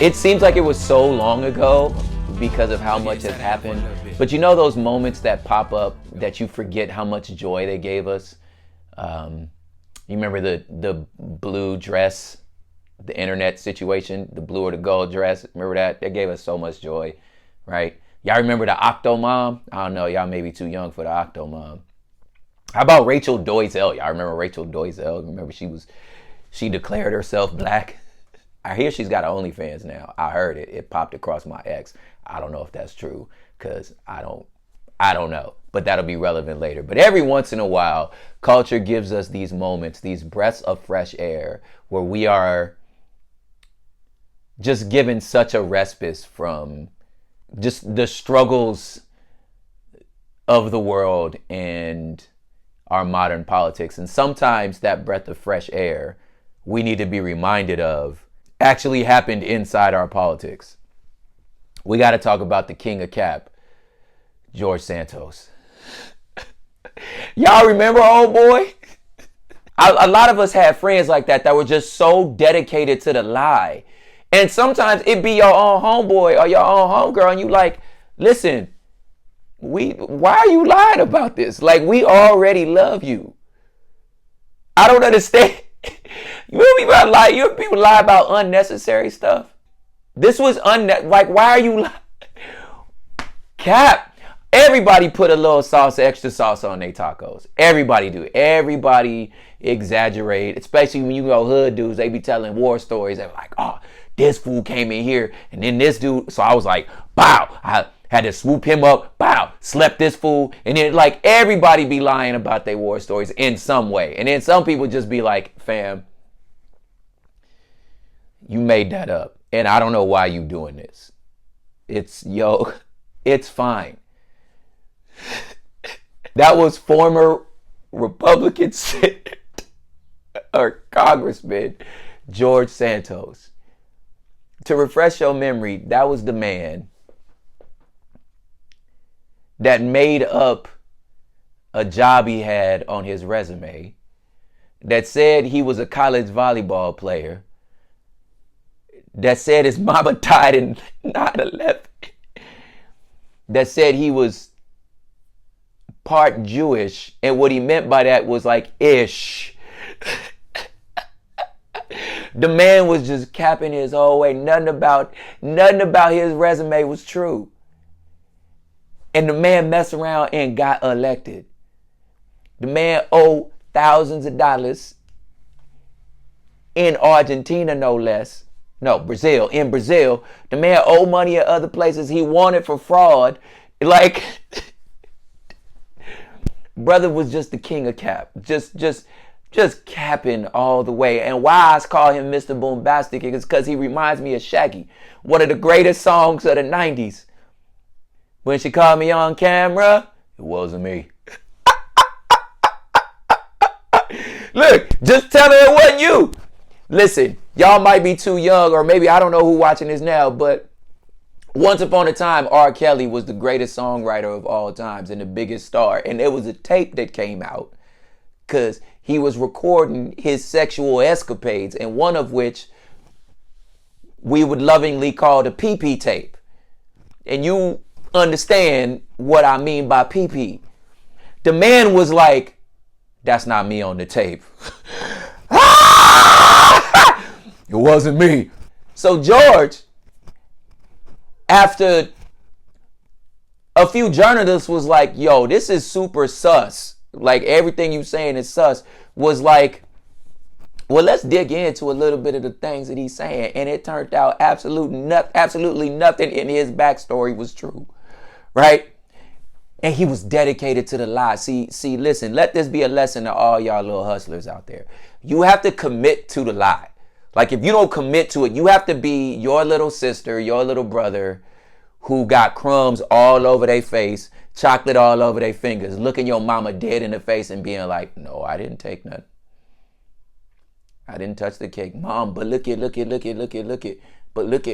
It seems like it was so long ago because of how much has happened. But you know those moments that pop up that you forget how much joy they gave us? You remember the blue dress, the internet situation, the blue or the gold dress? Remember that? That gave us so much joy, right? Y'all remember the Octo Mom? I don't know. Y'all may be too young for the Octo Mom. How about Rachel Doizel? Y'all remember Rachel Doizel? Remember she declared herself black? I hear she's got OnlyFans now. I heard it. It popped across my ex. I don't know if that's true because I don't know. But that'll be relevant later. But every once in a while, culture gives us these moments, these breaths of fresh air where we are just given such a respite from just the struggles of the world and our modern politics. And sometimes that breath of fresh air we need to be reminded of actually happened inside our politics. We got to talk about the king of cap, George Santos. Y'all remember old boy? A lot of us had friends like that were just so dedicated to the lie. And sometimes it be your own homeboy or your own homegirl and you like, listen, why are you lying about this? Like, we already love you. I don't understand. You people lie about unnecessary stuff. This was like, why are you lying? Cap. Everybody put a little sauce, extra sauce on their tacos. Everybody do. Everybody exaggerate, especially when you go hood dudes. They be telling war stories. They're like, oh, this fool came in here and then this dude. So I was like, bow. I had to swoop him up. Bow. Slept this fool. And then like everybody be lying about their war stories in some way. And then some people just be like, fam, you made that up. And I don't know why you doing this. It's fine. That was former Republican Senator or Congressman George Santos. To refresh your memory, that was the man that made up a job he had on his resume that said he was a college volleyball player, that said his mama died in 9/11, that said he was part Jewish, and what he meant by that was like ish. The man was just capping his whole way. Nothing about his resume was true. And the man messed around and got elected. The man owed thousands of dollars in Argentina, no less. No, Brazil. In Brazil, the man owed money at other places he wanted for fraud. Like, brother was just the king of cap. Just capping all the way. And why I call him Mr. Boombastic is because he reminds me of Shaggy. One of the greatest songs of the 90s. When she called me on camera, it wasn't me. Look, just tell her it wasn't you. Listen, y'all might be too young, or maybe I don't know who watching this now, but once upon a time, R. Kelly was the greatest songwriter of all times and the biggest star. And there was a tape that came out because he was recording his sexual escapades, and one of which we would lovingly call the pee-pee tape. And you understand what I mean by pee-pee. The man was like, that's not me on the tape. It wasn't me. So George, after a few journalists was like, yo, this is super sus. Like, everything you saying is sus. Was like, well, let's dig into a little bit of the things that he's saying. And it turned out absolutely nothing in his backstory was true. Right? And he was dedicated to the lie. See, listen, let this be a lesson to all y'all little hustlers out there. You have to commit to the lie. Like, if you don't commit to it, you have to be your little sister, your little brother who got crumbs all over their face, chocolate all over their fingers, looking your mama dead in the face and being like, no, I didn't take nothing. I didn't touch the cake. Mom, but look it. But look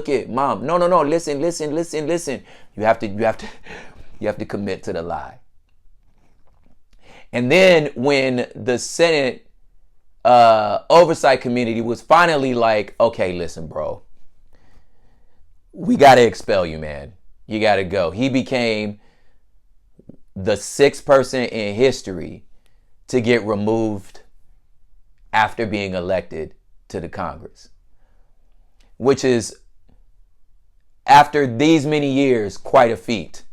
it, mom. No, listen. You have to commit to the lie. And then when the Senate oversight committee was finally like, okay, listen, bro, we got to expel you, man. You got to go. He became the sixth person in history to get removed after being elected to the Congress, which is, after these many years, quite a feat,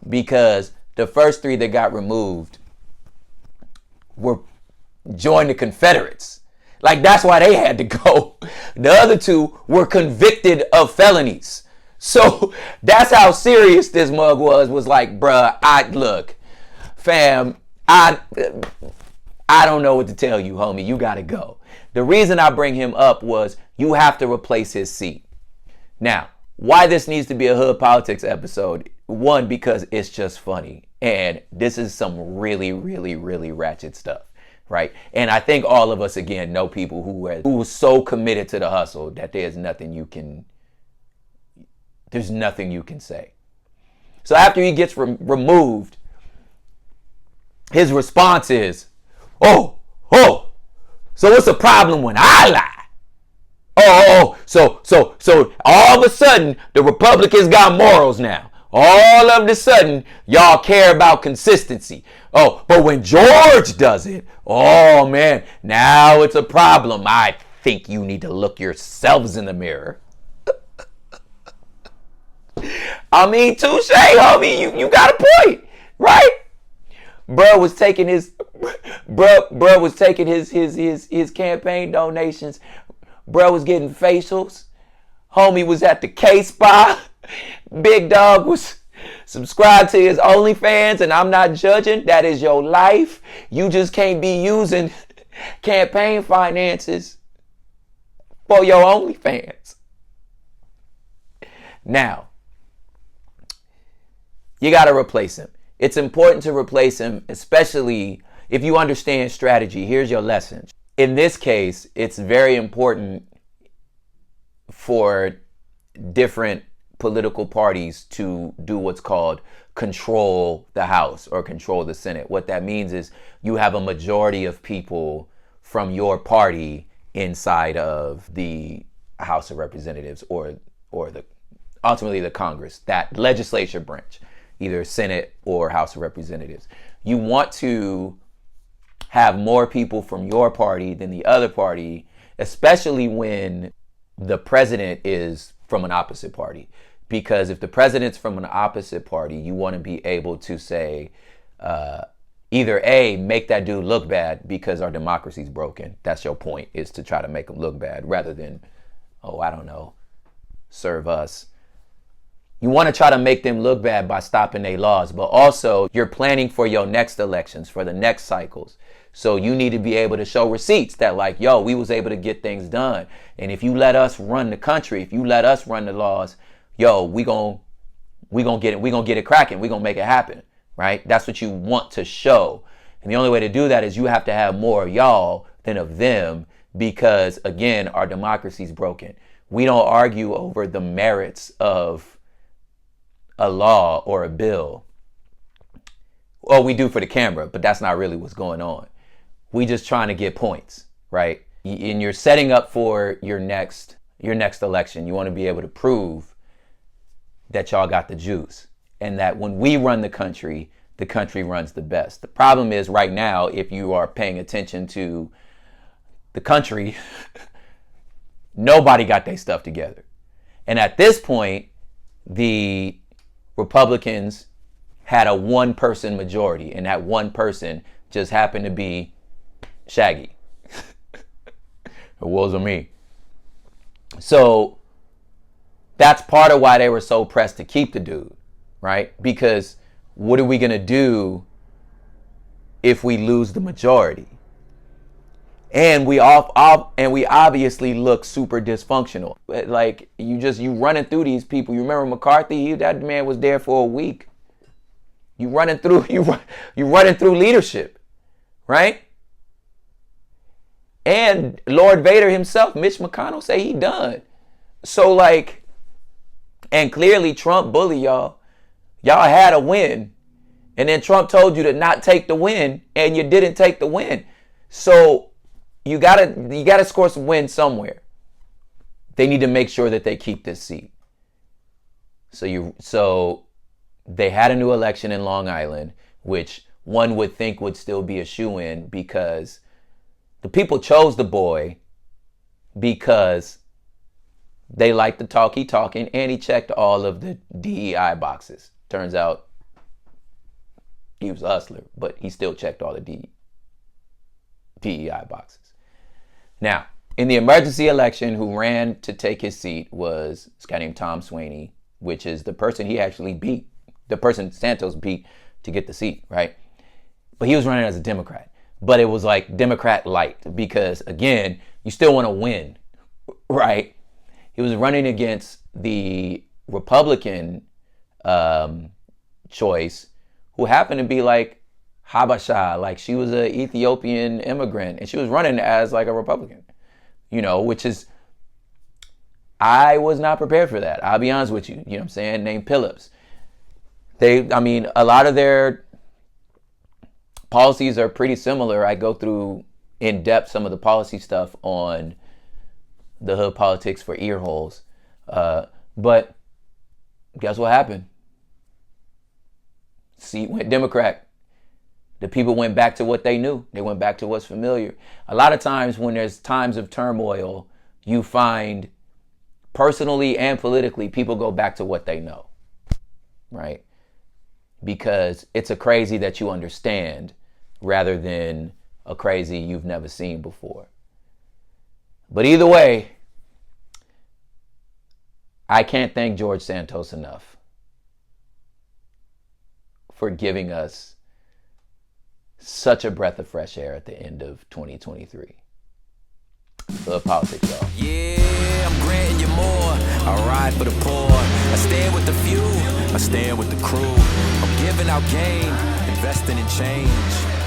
because the first three that got removed were joined the Confederates. Like, that's why they had to go. The other two were convicted of felonies. So that's how serious this mug was like, bruh, look, fam, I don't know what to tell you, homie. You gotta go. The reason I bring him up was you have to replace his seat. Now, why this needs to be a hood politics episode? One, because it's just funny. And this is some really, really, really ratchet stuff, right? And I think all of us, again, know people who are so committed to the hustle that there's nothing you can say. So after he gets removed, his response is, oh, so what's the problem when I lie? So all of a sudden, the Republicans got morals now. All of a sudden, y'all care about consistency. Oh, but when George does it, oh man, now it's a problem. I think you need to look yourselves in the mirror. I mean, touche, homie, you got a point, right? Bruh was taking his campaign donations. Bruh was getting facials. Homie was at the K-Spa. Big dog was subscribed to his OnlyFans, and I'm not judging. That is your life. You just can't be using campaign finances for your OnlyFans. Now, you got to replace him. It's important to replace him, especially if you understand strategy. Here's your lesson. In this case, it's very important for different political parties to do what's called control the House or control the Senate. What that means is you have a majority of people from your party inside of the House of Representatives or ultimately the Congress, that legislature branch, either Senate or House of Representatives. You want to have more people from your party than the other party, especially when the president is from an opposite party. Because if the president's from an opposite party, you want to be able to say, either A, make that dude look bad because our democracy's broken. That's your point, is to try to make him look bad rather than, serve us. You want to try to make them look bad by stopping their laws, but also you're planning for your next elections, for the next cycles. So you need to be able to show receipts that like, we was able to get things done. And if you let us run the country, if you let us run the laws, we gonna get it cracking. We gonna make it happen, right? That's what you want to show. And the only way to do that is you have to have more of y'all than of them, because again, our democracy's broken. We don't argue over the merits of a law or a bill. Well, we do for the camera, but that's not really what's going on. We just trying to get points, right? And you're setting up for your next election. You want to be able to prove that y'all got the juice, and that when we run the country runs the best. The problem is right now, if you are paying attention to the country, nobody got their stuff together. And at this point, the Republicans had a one-person majority, and that one person just happened to be Shaggy. It wasn't me. So that's part of why they were so pressed to keep the dude, right? Because what are we going to do if we lose the majority? And we obviously look super dysfunctional. Like you running through these people. You remember McCarthy? That man was there for a week. You running through leadership, right? And Lord Vader himself, Mitch McConnell, say he done. So like, and clearly Trump bully y'all. Y'all had a win, and then Trump told you to not take the win, and you didn't take the win. So you gotta score some wins somewhere. They need to make sure that they keep this seat. So they had a new election in Long Island, which one would think would still be a shoo-in because the people chose the boy because they liked the talkie talking and he checked all of the DEI boxes. Turns out he was a hustler, but he still checked all the DEI boxes. Now, in the emergency election, who ran to take his seat was this guy named Tom Sweeney, which is the person he actually beat, the person Santos beat to get the seat, right? But he was running as a Democrat. But it was like Democrat light because, again, you still want to win, right? He was running against the Republican choice, who happened to be like Habasha, like she was an Ethiopian immigrant, and she was running as like a Republican, you know, which is, I was not prepared for that. I'll be honest with you. You know what I'm saying? Named Phillips. A lot of their policies are pretty similar. I go through in depth some of the policy stuff on the Hood Politics for Earholes. But guess what happened? Seat went Democrat. The people went back to what they knew. They went back to what's familiar. A lot of times when there's times of turmoil, you find personally and politically, people go back to what they know, right? Because it's a crazy that you understand rather than a crazy you've never seen before. But either way, I can't thank George Santos enough for giving us such a breath of fresh air at the end of 2023. Love politics, y'all. Yeah, I'm granting you more. I ride for the poor. I stand with the few. I stand with the crew. I'm giving out game, investing in change.